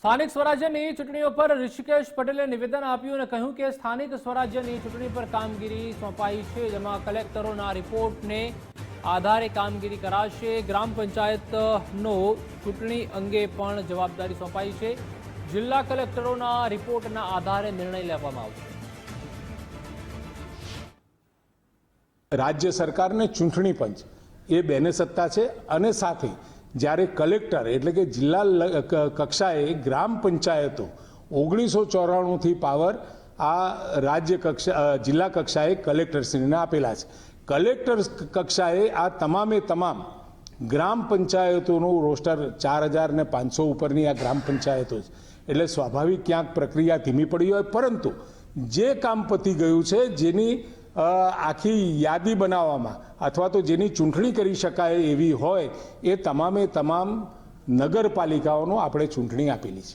સ્થાનિક સ્વરાજ્યની ચૂંટણીઓ પર ઋષિકેશ પટેલે નિવેદન આપ્યું અને કહ્યું કે સ્થાનિક સ્વરાજ્યની ચૂંટણી પર કામગીરી સોંપાઈ છે, જેમાં કલેક્ટરોના રિપોર્ટને આધારે કામગીરી કરાશે। ગ્રામ પંચાયતનો ચૂંટણી અંગે પણ જવાબદારી સોંપાઈ છે। જિલ્લા કલેક્ટરોના રિપોર્ટના આધારે નિર્ણય લેવામાં આવશે। राज्य सरकार ने चूंटणी पंच ये बेने सत्ता है અને સાથે જ્યારે કલેક્ટર એટલે કે જિલ્લા કક્ષાએ ગ્રામ પંચાયતો 1994 થી પાવર આ રાજ્ય કક્ષા જિલ્લા કક્ષાએ કલેક્ટરશ્રીને આપેલા છે। કલેક્ટર કક્ષાએ આ તમામે તમામ ગ્રામ પંચાયતોનું રોસ્ટર 4500 ઉપરની આ ગ્રામ પંચાયતો છે, એટલે સ્વાભાવિક ક્યાંક પ્રક્રિયા ધીમી પડી હોય, પરંતુ જે કામ પતી ગયું છે, જેની આખી યાદી બનાવવામાં અથવા તો જેની ચૂંટણી કરી શકાય એવી હોય એ તમામે તમામ નગરપાલિકાઓનો આપણે ચૂંટણી આપેલી છે।